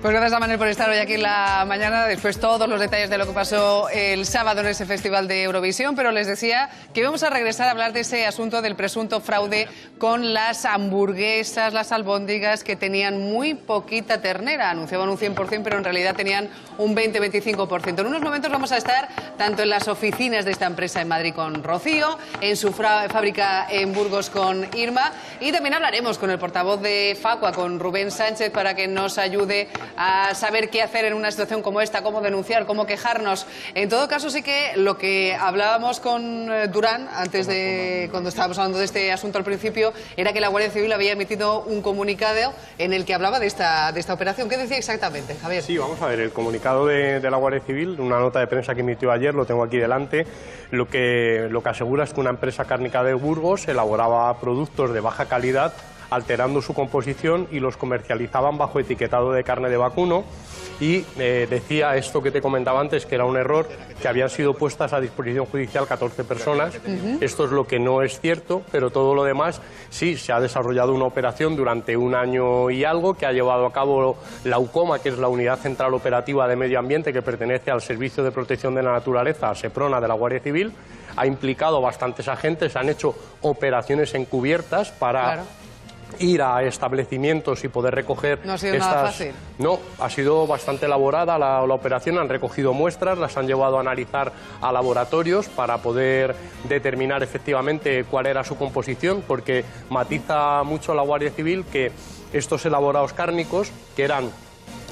Pues gracias a Manuel por estar hoy aquí en la mañana, después todos los detalles de lo que pasó el sábado en ese Festival de Eurovisión, pero les decía que vamos a regresar a hablar de ese asunto del presunto fraude con las hamburguesas, las albóndigas, que tenían muy poquita ternera, anunciaban un 100%, pero en realidad tenían un 20-25%. En unos momentos vamos a estar tanto en las oficinas de esta empresa en Madrid con Rocío, en su fábrica en Burgos con Irma, y también hablaremos con el portavoz de Facua, con Rubén Sánchez, para que nos ayude a saber qué hacer en una situación como esta, cómo denunciar, cómo quejarnos. En todo caso, sí que lo que hablábamos con Durán, antes de, cuando estábamos hablando de este asunto al principio, era que la Guardia Civil había emitido un comunicado en el que hablaba de esta operación. ¿Qué decía exactamente, Javier? Sí, vamos a ver, el comunicado de la Guardia Civil, una nota de prensa que emitió ayer, lo tengo aquí delante, lo que asegura es que una empresa cárnica de Burgos elaboraba productos de baja calidad, alterando su composición, y los comercializaban bajo etiquetado de carne de vacuno, y decía esto que te comentaba antes, que era un error, que habían sido puestas a disposición judicial 14 personas. Esto es lo que no es cierto, pero todo lo demás sí, se ha desarrollado una operación durante un año y algo que ha llevado a cabo la UCOMA, que es la Unidad Central Operativa de Medio Ambiente, que pertenece al Servicio de Protección de la Naturaleza, SEPRONA, de la Guardia Civil. Ha implicado bastantes agentes, han hecho operaciones encubiertas para ir a establecimientos y poder recoger. No ha sido nada fácil. No, ha sido bastante elaborada la operación, han recogido muestras, las han llevado a analizar a laboratorios para poder determinar efectivamente cuál era su composición, porque matiza mucho la Guardia Civil que estos elaborados cárnicos, que eran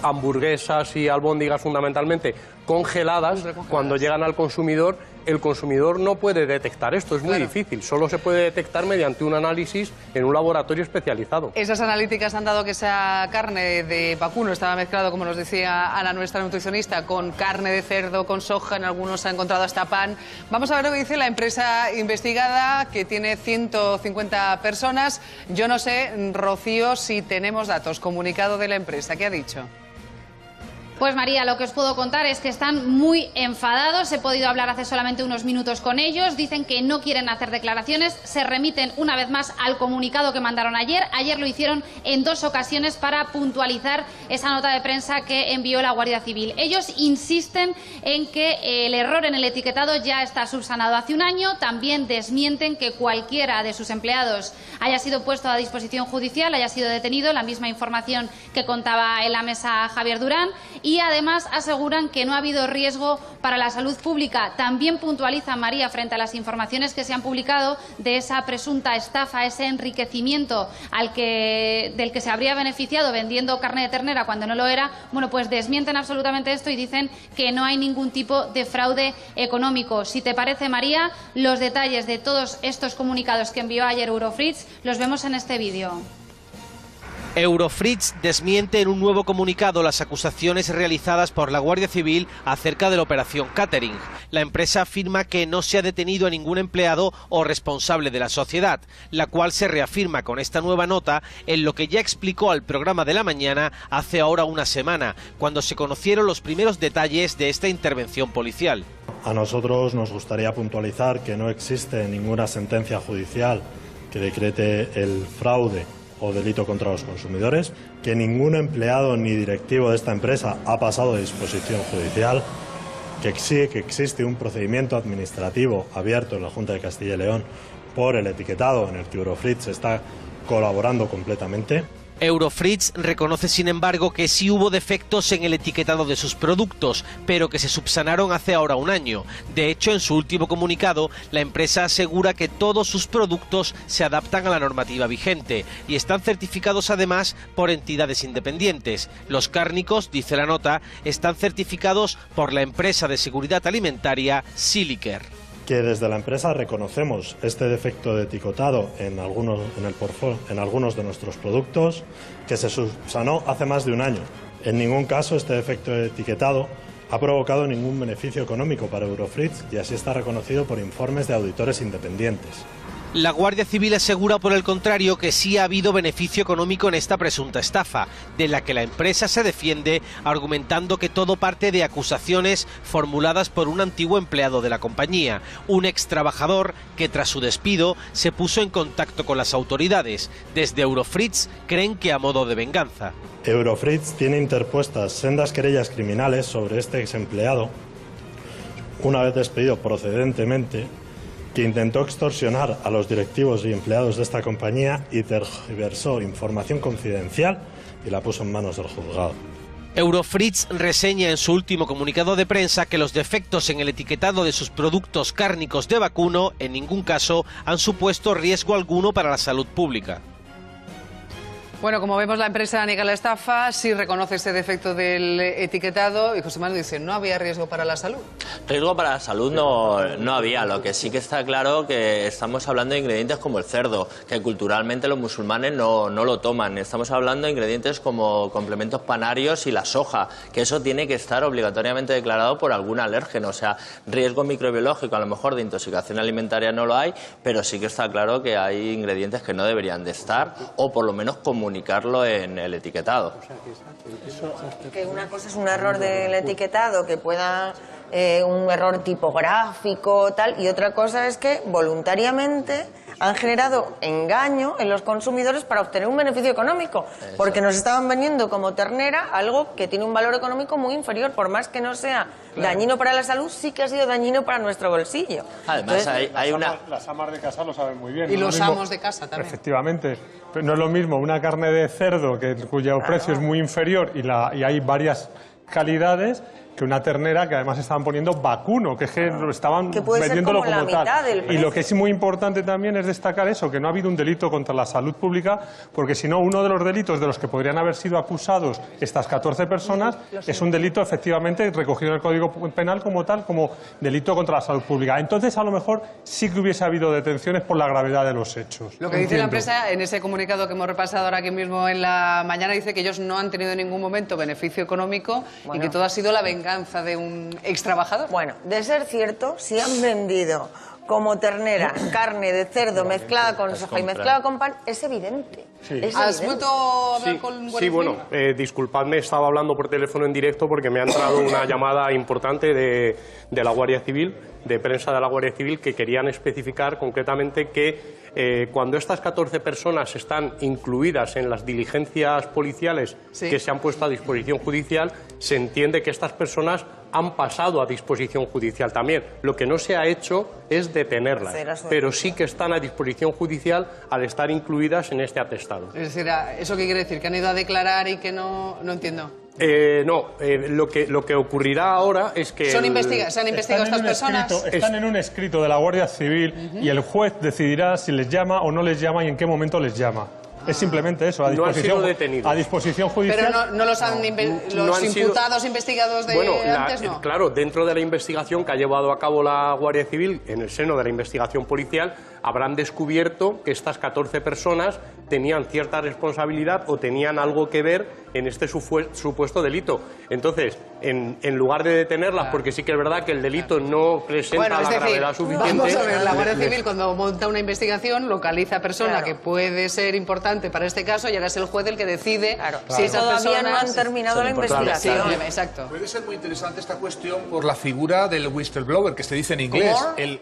hamburguesas y albóndigas fundamentalmente congeladas, cuando llegan al consumidor, el consumidor no puede detectar esto, es muy difícil, solo se puede detectar mediante un análisis en un laboratorio especializado. Esas analíticas han dado que esa carne de vacuno estaba mezclado, como nos decía Ana, nuestra nutricionista, con carne de cerdo, con soja, en algunos se ha encontrado hasta pan. Vamos a ver lo que dice la empresa investigada, que tiene 150 personas. Yo no sé, Rocío, si tenemos datos. Comunicado de la empresa, ¿qué ha dicho? Pues María, lo que os puedo contar es que están muy enfadados. He podido hablar hace solamente unos minutos con ellos. Dicen que no quieren hacer declaraciones. Se remiten una vez más al comunicado que mandaron ayer. Ayer lo hicieron en 2 ocasiones para puntualizar esa nota de prensa que envió la Guardia Civil. Ellos insisten en que el error en el etiquetado ya está subsanado hace un año. También desmienten que cualquiera de sus empleados haya sido puesto a disposición judicial, haya sido detenido. La misma información que contaba en la mesa Javier Durán. Y además aseguran que no ha habido riesgo para la salud pública. También puntualizan, María, frente a las informaciones que se han publicado de esa presunta estafa, ese enriquecimiento del que se habría beneficiado vendiendo carne de ternera cuando no lo era. Bueno, pues desmienten absolutamente esto y dicen que no hay ningún tipo de fraude económico. Si te parece, María, los detalles de todos estos comunicados que envió ayer Eurofritz los vemos en este vídeo. Eurofritz desmiente en un nuevo comunicado las acusaciones realizadas por la Guardia Civil acerca de la operación Catering. La empresa afirma que no se ha detenido a ningún empleado o responsable de la sociedad, la cual se reafirma con esta nueva nota en lo que ya explicó al programa de la mañana hace ahora una semana, cuando se conocieron los primeros detalles de esta intervención policial. A nosotros nos gustaría puntualizar que no existe ninguna sentencia judicial que decrete el fraude o delito contra los consumidores, que ningún empleado ni directivo de esta empresa ha pasado a disposición judicial, que sí que existe un procedimiento administrativo abierto en la Junta de Castilla y León por el etiquetado en el que Eurofritz está colaborando completamente. Eurofritz reconoce, sin embargo, que sí hubo defectos en el etiquetado de sus productos, pero que se subsanaron hace ahora un año. De hecho, en su último comunicado, la empresa asegura que todos sus productos se adaptan a la normativa vigente y están certificados además por entidades independientes. Los cárnicos, dice la nota, están certificados por la empresa de seguridad alimentaria Siliker. Que desde la empresa reconocemos este defecto de etiquetado en algunos de nuestros productos, que se subsanó hace más de un año. En ningún caso este defecto de etiquetado ha provocado ningún beneficio económico para Eurofritz y así está reconocido por informes de auditores independientes. La Guardia Civil asegura, por el contrario, que sí ha habido beneficio económico en esta presunta estafa, de la que la empresa se defiende argumentando que todo parte de acusaciones formuladas por un antiguo empleado de la compañía, un ex trabajador que tras su despido se puso en contacto con las autoridades. Desde Eurofritz creen que a modo de venganza. Eurofritz tiene interpuestas sendas querellas criminales sobre este ex empleado, una vez despedido procedentemente, que intentó extorsionar a los directivos y empleados de esta compañía y tergiversó información confidencial y la puso en manos del juzgado. Eurofritz reseña en su último comunicado de prensa que los defectos en el etiquetado de sus productos cárnicos de vacuno en ningún caso han supuesto riesgo alguno para la salud pública. Bueno, como vemos, la empresa niega la estafa, sí reconoce ese defecto del etiquetado y José Manuel dice, ¿no había riesgo para la salud? Riesgo para la salud no había. Lo que sí que está claro que estamos hablando de ingredientes como el cerdo, que culturalmente los musulmanes no lo toman. Estamos hablando de ingredientes como complementos panarios y la soja, que eso tiene que estar obligatoriamente declarado por algún alérgeno. O sea, riesgo microbiológico, a lo mejor de intoxicación alimentaria no lo hay, pero sí que está claro que hay ingredientes que no deberían de estar, o por lo menos comunicarlo en el etiquetado. Que una cosa es un error del etiquetado, que pueda un error tipográfico tal, y otra cosa es que voluntariamente han generado engaño en los consumidores para obtener un beneficio económico, porque nos estaban vendiendo como ternera algo que tiene un valor económico muy inferior, por más que no sea dañino para la salud, sí que ha sido dañino para nuestro bolsillo. Además, hay una... Las amas de casa lo saben muy bien. Y los amos de casa también. Efectivamente. No es lo mismo una carne de cerdo cuyo precio es muy inferior y hay varias calidades, que una ternera que además estaban poniendo vacuno, que es que estaban vendiéndolo como tal. Y lo que es muy importante también es destacar eso, que no ha habido un delito contra la salud pública, porque si no, uno de los delitos de los que podrían haber sido acusados estas 14 personas es un delito efectivamente recogido en el Código Penal como tal, como delito contra la salud pública. Entonces, a lo mejor sí que hubiese habido detenciones por la gravedad de los hechos. Lo que dice la empresa en ese comunicado que hemos repasado ahora aquí mismo en la mañana, dice que ellos no han tenido en ningún momento beneficio económico y que todo ha sido la venganza de un ex trabajador. Bueno, de ser cierto, si han vendido como ternera carne de cerdo mezclada con soja y mezclada con pan, es evidente. Sí. ¿Has vuelto a hablar con Guardia Civil? Bueno, disculpadme, estaba hablando por teléfono en directo porque me ha entrado una llamada importante de la Guardia Civil, de prensa de la Guardia Civil, que querían especificar concretamente que cuando estas 14 personas están incluidas en las diligencias policiales que se han puesto a disposición judicial, se entiende que estas personas han pasado a disposición judicial también. Lo que no se ha hecho es detenerlas, pero sí que están a disposición judicial al estar incluidas en este atestado. Es decir, ¿eso qué quiere decir? ¿Que han ido a declarar y que no entiendo? Lo que ocurrirá ahora es que... ¿Se han investigado estas personas? Están en un escrito de la Guardia Civil y el juez decidirá si les llama o no les llama y en qué momento les llama. Es simplemente eso, a disposición judicial. Pero no los han los imputados investigados de antes, ¿no? Claro, dentro de la investigación que ha llevado a cabo la Guardia Civil, en el seno de la investigación policial, habrán descubierto que estas 14 personas tenían cierta responsabilidad o tenían algo que ver en este supuesto delito. Entonces, en lugar de detenerlas, porque sí que es verdad que el delito no presenta la gravedad suficiente... Vamos a ver, la Guardia Civil cuando monta una investigación localiza a persona que puede ser importante para este caso y ahora es el juez el que decide si esas personas... Todavía no han terminado la investigación. Sí, exacto. Puede ser muy interesante esta cuestión por la figura del whistleblower, que se dice en inglés. El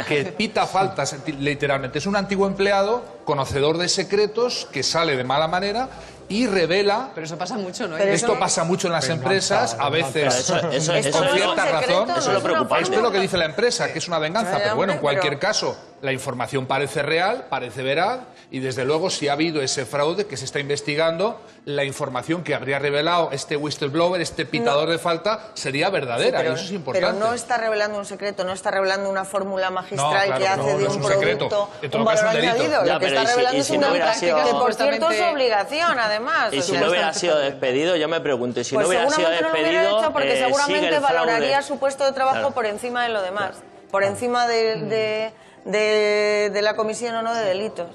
que pita faltas, literalmente. Es un antiguo empleado, conocedor de secretos, que sale de mala manera y revela... Pero eso pasa mucho, ¿no? Esto pasa mucho en las empresas, a veces con cierta razón. Eso es lo preocupante. Esto es lo que dice la empresa, que es una venganza. Pero bueno, en cualquier caso, la información parece real, parece veraz, y desde luego si ha habido ese fraude que se está investigando, la información que habría revelado este whistleblower, este pitador de falta, sería verdadera, y eso es importante. Pero no está revelando un secreto, no está revelando una fórmula magistral que hace de un producto un valor añadido. Lo que está revelando es una práctica que, por cierto, es su obligación, además. Y si no hubiera sido despedido, yo me pregunto, y si no hubiera sido despedido, no lo hubiera hecho porque seguramente valoraría su puesto de trabajo por encima de lo demás, por encima de la comisión o no de delitos.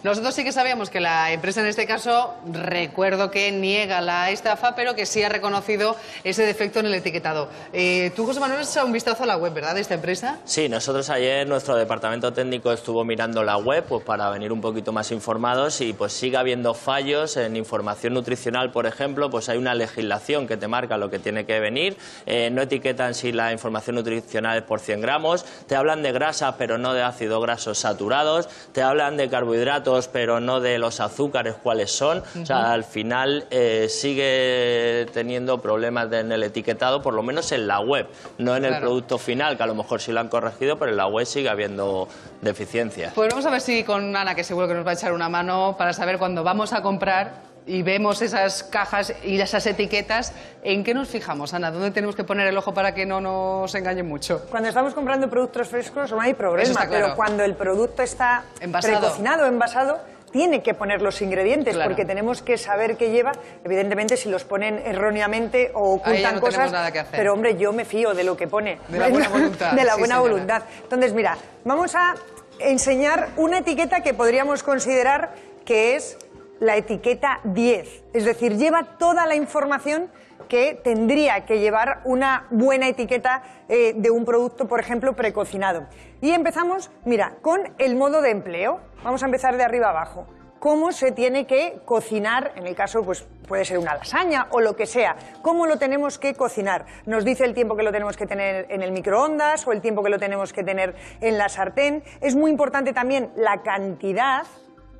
Nosotros sí que sabíamos que la empresa en este caso, recuerdo que niega la estafa, pero que sí ha reconocido ese defecto en el etiquetado. Tú, José Manuel, has echado un vistazo a la web, ¿verdad?, de esta empresa. Sí, nosotros ayer, nuestro departamento técnico estuvo mirando la web pues para venir un poquito más informados y pues sigue habiendo fallos en información nutricional, por ejemplo, pues hay una legislación que te marca lo que tiene que venir, no etiquetan si la información nutricional es por 100 gramos, te hablan de grasa pero no de ácidos grasos saturados, te hablan de carbohidratos pero no de los azúcares cuáles son, o sea, al final sigue teniendo problemas en el etiquetado, por lo menos en la web, no en el producto final, que a lo mejor sí lo han corregido, pero en la web sigue habiendo deficiencias. Pues vamos a ver si con Ana, que seguro que nos va a echar una mano para saber cuando vamos a comprar y vemos esas cajas y esas etiquetas, ¿en qué nos fijamos, Ana? ¿Dónde tenemos que poner el ojo para que no nos engañen mucho? Cuando estamos comprando productos frescos no hay problema, claro. Pero cuando el producto está precocinado, envasado, tiene que poner los ingredientes, porque tenemos que saber qué lleva. Evidentemente, si los ponen erróneamente o ocultan no cosas, nada que hacer. Pero hombre, yo me fío de lo que pone. De la buena voluntad. De la sí, buena señora. voluntad. Entonces, mira, vamos a enseñar una etiqueta que podríamos considerar que es la etiqueta 10. Es decir, lleva toda la información que tendría que llevar una buena etiqueta de un producto, por ejemplo, precocinado. Y empezamos, mira, con el modo de empleo. Vamos a empezar de arriba abajo. Cómo se tiene que cocinar, en el caso, pues puede ser una lasaña o lo que sea. Cómo lo tenemos que cocinar. Nos dice el tiempo que lo tenemos que tener en el microondas o el tiempo que lo tenemos que tener en la sartén. Es muy importante también la cantidad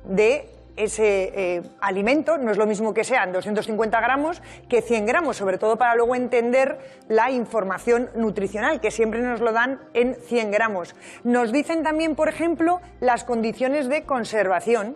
de ese alimento, no es lo mismo que sean 250 gramos que 100 gramos, sobre todo para luego entender la información nutricional, que siempre nos lo dan en 100 gramos. Nos dicen también, por ejemplo, las condiciones de conservación.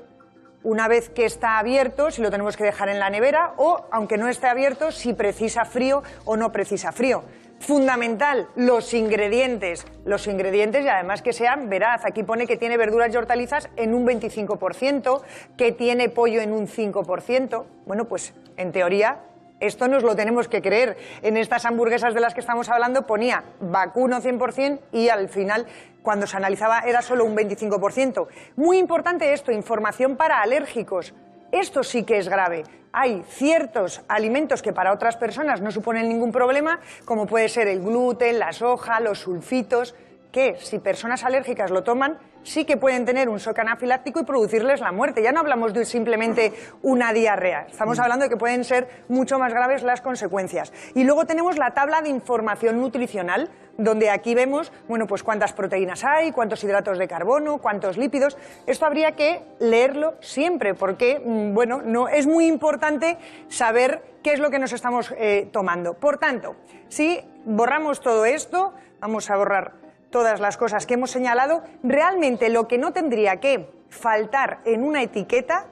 Una vez que está abierto, si lo tenemos que dejar en la nevera o, aunque no esté abierto, si precisa frío o no precisa frío. Fundamental, los ingredientes y además que sean veraz. Aquí pone que tiene verduras y hortalizas en un 25%, que tiene pollo en un 5%. Bueno, pues en teoría esto nos lo tenemos que creer. En estas hamburguesas de las que estamos hablando ponía vacuno 100% y al final, cuando se analizaba, era solo un 25%. Muy importante esto, información para alérgicos. Esto sí que es grave. Hay ciertos alimentos que para otras personas no suponen ningún problema, como puede ser el gluten, la soja, los sulfitos, que si personas alérgicas lo toman, sí que pueden tener un shock anafiláctico y producirles la muerte. Ya no hablamos de simplemente una diarrea, estamos hablando de que pueden ser mucho más graves las consecuencias. Y luego tenemos la tabla de información nutricional, donde aquí vemos, bueno, pues cuántas proteínas hay, cuántos hidratos de carbono, cuántos lípidos. Esto habría que leerlo siempre, porque, bueno, no, es muy importante saber qué es lo que nos estamos tomando. Por tanto, si borramos todo esto, vamos a borrar todas las cosas que hemos señalado, realmente lo que no tendría que faltar en una etiqueta,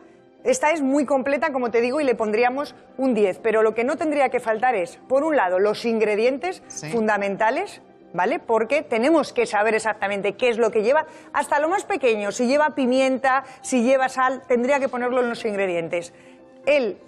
esta es muy completa, como te digo, y le pondríamos un 10, pero lo que no tendría que faltar es, por un lado, los ingredientes fundamentales, ¿vale? Porque tenemos que saber exactamente qué es lo que lleva, hasta lo más pequeño, si lleva pimienta, si lleva sal, tendría que ponerlo en los ingredientes.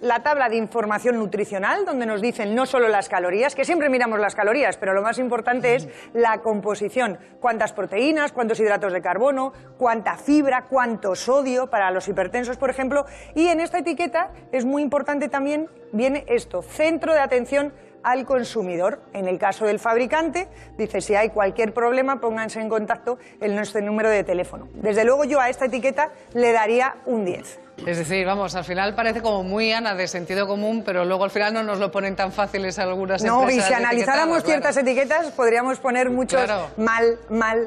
La tabla de información nutricional, donde nos dicen no solo las calorías, que siempre miramos las calorías, pero lo más importante es la composición. Cuántas proteínas, cuántos hidratos de carbono, cuánta fibra, cuánto sodio para los hipertensos, por ejemplo. Y en esta etiqueta es muy importante también, viene esto, centro de atención al consumidor. En el caso del fabricante, dice, si hay cualquier problema, pónganse en contacto en nuestro número de teléfono. Desde luego yo a esta etiqueta le daría un 10. Es decir, vamos, al final parece como muy, Ana, de sentido común, pero luego al final no nos lo ponen tan fáciles algunas empresas. No, y si analizáramos ciertas etiquetas, podríamos poner muchos mal.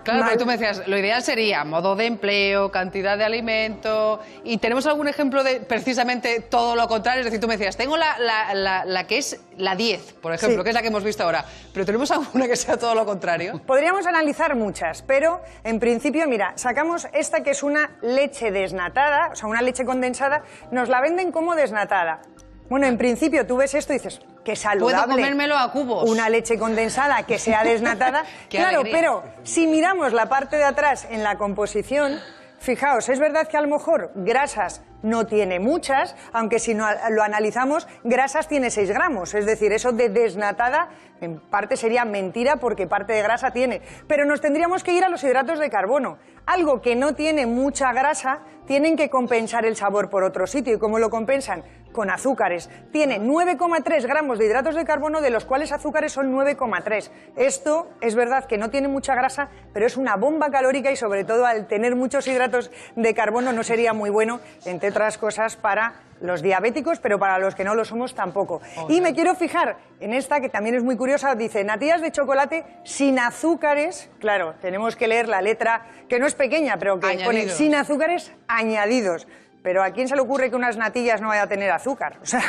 Claro, pero tú me decías, lo ideal sería modo de empleo, cantidad de alimento, y tenemos algún ejemplo de precisamente todo lo contrario. Es decir, tú me decías, tengo la que es la 10, por ejemplo, que es la que hemos visto ahora, pero ¿tenemos alguna que sea todo lo contrario? Podríamos analizar muchas, pero en principio, mira, sacamos esta que es una leche desnatada, o sea, una leche condensada, nos la venden como desnatada. Bueno, en principio tú ves esto y dices, qué saludable. Puedo comérmelo a cubos. Una leche condensada que sea desnatada. Claro, alegría. Pero si miramos la parte de atrás en la composición, fijaos, es verdad que a lo mejor grasas no tiene muchas, aunque si no lo analizamos, grasas tiene 6 gramos, es decir, eso de desnatada en parte sería mentira porque parte de grasa tiene. Pero nos tendríamos que ir a los hidratos de carbono. Algo que no tiene mucha grasa, tienen que compensar el sabor por otro sitio. ¿Y cómo lo compensan? Con azúcares. Tiene 9,3 gramos de hidratos de carbono, de los cuales azúcares son 9,3. Esto es verdad que no tiene mucha grasa, pero es una bomba calórica y sobre todo al tener muchos hidratos de carbono no sería muy bueno, entre otras cosas, para los diabéticos, pero para los que no lo somos tampoco. Y me quiero fijar en esta, que también es muy curiosa, dice natillas de chocolate sin azúcares. Claro, tenemos que leer la letra, que no es pequeña, pero que pone sin azúcares añadidos. Pero ¿a quién se le ocurre que unas natillas no vaya a tener azúcar? O sea,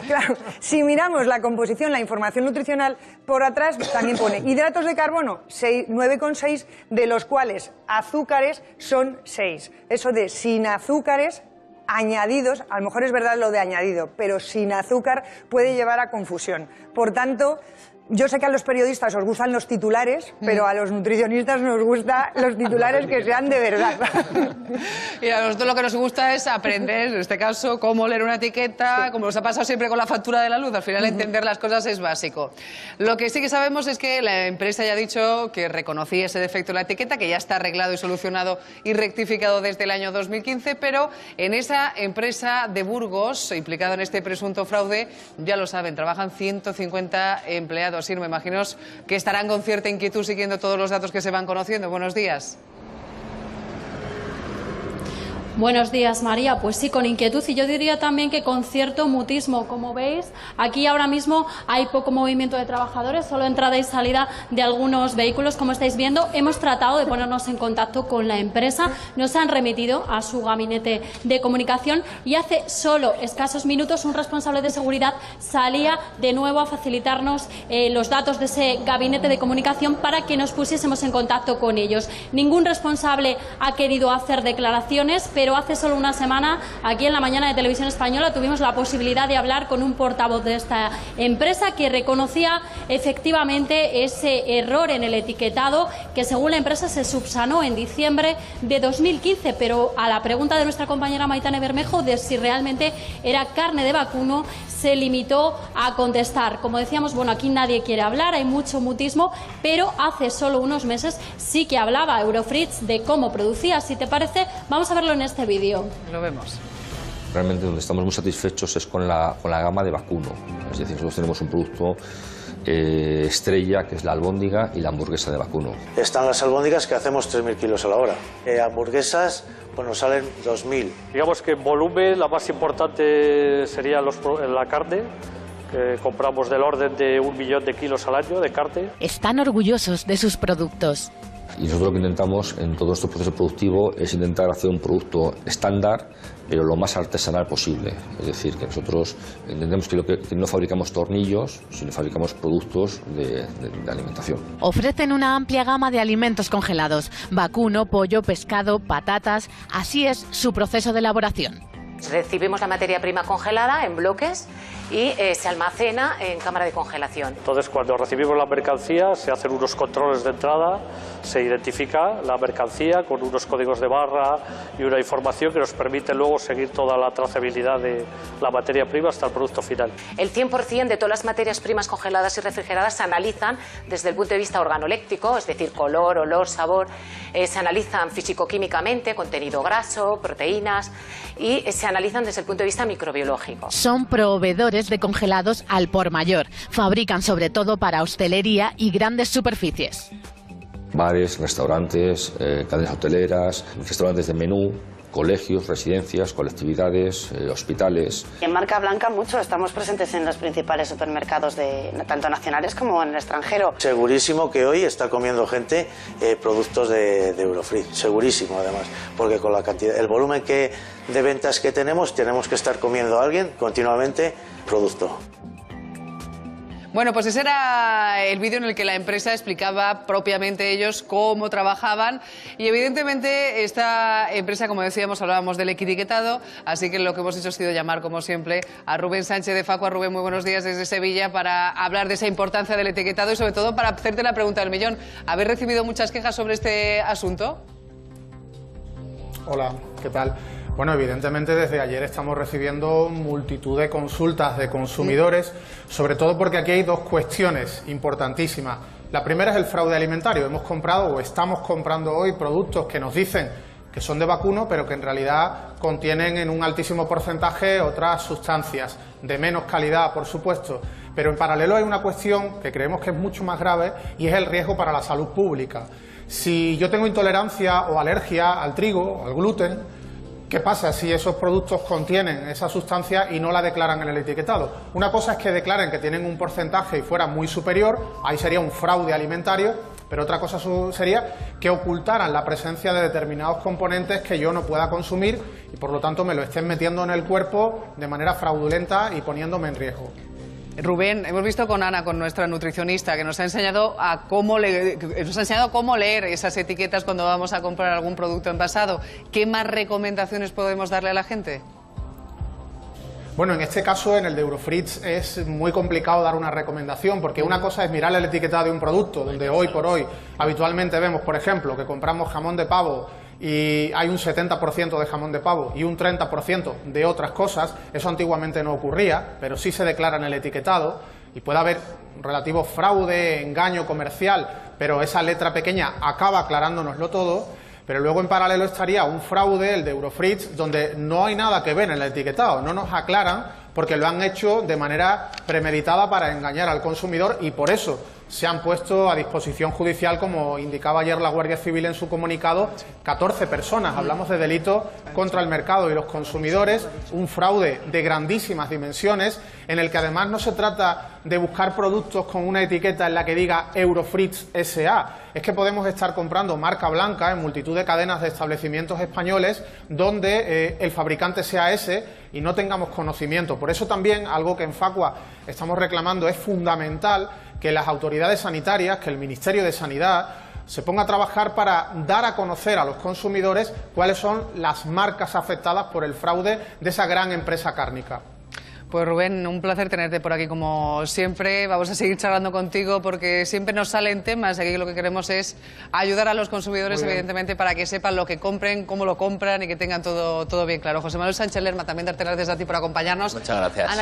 claro, si miramos la composición, la información nutricional, por atrás también pone hidratos de carbono 9,6, de los cuales azúcares son 6. Eso de sin azúcares añadidos, a lo mejor es verdad lo de añadido, pero sin azúcar puede llevar a confusión. Por tanto, yo sé que a los periodistas os gustan los titulares, pero a los nutricionistas nos gustan los titulares que sean de verdad. Y a nosotros lo que nos gusta es aprender, en este caso, cómo leer una etiqueta, como nos ha pasado siempre con la factura de la luz. Al final, entender las cosas es básico. Lo que sí que sabemos es que la empresa ya ha dicho que reconocía ese defecto en la etiqueta, que ya está arreglado y solucionado y rectificado desde el año 2015, pero en esa empresa de Burgos, implicada en este presunto fraude, ya lo saben, trabajan 150 empleados. Sí, me imagino que estarán con cierta inquietud siguiendo todos los datos que se van conociendo. Buenos días. Buenos días, María. Pues sí, con inquietud y yo diría también que con cierto mutismo. Como veis, aquí ahora mismo hay poco movimiento de trabajadores, solo entrada y salida de algunos vehículos, como estáis viendo. Hemos tratado de ponernos en contacto con la empresa, nos han remitido a su gabinete de comunicación y hace solo escasos minutos un responsable de seguridad salía de nuevo a facilitarnos los datos de ese gabinete de comunicación para que nos pusiésemos en contacto con ellos. Ningún responsable ha querido hacer declaraciones, pero hace solo una semana, aquí en la mañana de Televisión Española, tuvimos la posibilidad de hablar con un portavoz de esta empresa que reconocía efectivamente ese error en el etiquetado que, según la empresa, se subsanó en diciembre de 2015. Pero a la pregunta de nuestra compañera Maitane Bermejo de si realmente era carne de vacuno, se limitó a contestar. Como decíamos, bueno, aquí nadie quiere hablar, hay mucho mutismo, pero hace solo unos meses sí que hablaba Eurofrieds de cómo producía. Si te parece, vamos a verlo en este vídeo. Lo vemos. Realmente donde estamos muy satisfechos es con la gama de vacuno. Es decir, nosotros tenemos un producto estrella, que es la albóndiga y la hamburguesa de vacuno. Están las albóndigas que hacemos 3.000 kilos a la hora. Hamburguesas pues nos salen 2.000. Digamos que en volumen la más importante sería la carne, que compramos del orden de 1 millón de kilos al año de carne. Están orgullosos de sus productos. Y nosotros lo que intentamos en todo este proceso productivo es intentar hacer un producto estándar, pero lo más artesanal posible. Es decir, que nosotros entendemos que no fabricamos tornillos, sino fabricamos productos de alimentación. Ofrecen una amplia gama de alimentos congelados: vacuno, pollo, pescado, patatas. Así es su proceso de elaboración. Recibimos la materia prima congelada en bloques y se almacena en cámara de congelación. Entonces, cuando recibimos la mercancía, se hacen unos controles de entrada, se identifica la mercancía con unos códigos de barra y una información que nos permite luego seguir toda la trazabilidad de la materia prima hasta el producto final. El 100% de todas las materias primas congeladas y refrigeradas se analizan desde el punto de vista organoléptico, es decir, color, olor, sabor. Se analizan físico-químicamente, contenido graso, proteínas, y se analizan desde el punto de vista microbiológico. Son proveedores de congelados al por mayor. Fabrican sobre todo para hostelería y grandes superficies. Bares, restaurantes, cadenas hoteleras, restaurantes de menú, colegios, residencias, colectividades, hospitales. En marca blanca mucho, estamos presentes en los principales supermercados tanto nacionales como en el extranjero. Segurísimo que hoy está comiendo gente productos de Eurofried, segurísimo además, porque con la cantidad, el volumen de ventas que tenemos que estar comiendo a alguien continuamente producto. Bueno, pues ese era el vídeo en el que la empresa explicaba propiamente ellos cómo trabajaban y evidentemente esta empresa, como decíamos, hablábamos del etiquetado, así que lo que hemos hecho ha sido llamar, como siempre, a Rubén Sánchez de Facua. Rubén, muy buenos días desde Sevilla para hablar de esa importancia del etiquetado y sobre todo para hacerte la pregunta del millón. ¿Habéis recibido muchas quejas sobre este asunto? Hola, ¿qué tal? Bueno, evidentemente desde ayer estamos recibiendo multitud de consultas de consumidores, sobre todo porque aquí hay dos cuestiones importantísimas. La primera es el fraude alimentario. Hemos comprado o estamos comprando hoy productos que nos dicen que son de vacuno, pero que en realidad contienen en un altísimo porcentaje otras sustancias, de menos calidad, por supuesto. Pero en paralelo hay una cuestión que creemos que es mucho más grave y es el riesgo para la salud pública. Si yo tengo intolerancia o alergia al trigo, al gluten, ¿qué pasa si esos productos contienen esa sustancia y no la declaran en el etiquetado? Una cosa es que declaren que tienen un porcentaje y fuera muy superior, ahí sería un fraude alimentario, pero otra cosa sería que ocultaran la presencia de determinados componentes que yo no pueda consumir y por lo tanto me lo estén metiendo en el cuerpo de manera fraudulenta y poniéndome en riesgo. Rubén, hemos visto con Ana, con nuestra nutricionista, que nos ha enseñado cómo leer esas etiquetas cuando vamos a comprar algún producto envasado. ¿Qué más recomendaciones podemos darle a la gente? Bueno, en este caso, en el de Eurofritz, es muy complicado dar una recomendación, porque una cosa es mirar el etiquetado de un producto, donde hoy por hoy habitualmente vemos, por ejemplo, que compramos jamón de pavo y hay un 70% de jamón de pavo y un 30% de otras cosas. Eso antiguamente no ocurría, pero sí se declara en el etiquetado y puede haber un relativo fraude, engaño comercial, pero esa letra pequeña acaba aclarándonoslo todo. Pero luego en paralelo estaría un fraude, el de Eurofritz, donde no hay nada que ver en el etiquetado, no nos aclaran porque lo han hecho de manera premeditada para engañar al consumidor y por eso se han puesto a disposición judicial, como indicaba ayer la Guardia Civil en su comunicado, 14 personas. Hablamos de delito contra el mercado y los consumidores, un fraude de grandísimas dimensiones, en el que además no se trata de buscar productos con una etiqueta en la que diga Eurofritz S.A., es que podemos estar comprando marca blanca en multitud de cadenas de establecimientos españoles donde el fabricante sea ese y no tengamos conocimiento. Por eso también, algo que en Facua estamos reclamando, es fundamental que las autoridades sanitarias, que el Ministerio de Sanidad se ponga a trabajar para dar a conocer a los consumidores cuáles son las marcas afectadas por el fraude de esa gran empresa cárnica. Pues Rubén, un placer tenerte por aquí como siempre. Vamos a seguir charlando contigo porque siempre nos salen temas. Aquí lo que queremos es ayudar a los consumidores, evidentemente, para que sepan lo que compren, cómo lo compran y que tengan todo bien claro. José Manuel Sánchez Lerma, también darte las gracias a ti por acompañarnos. Muchas gracias. Ana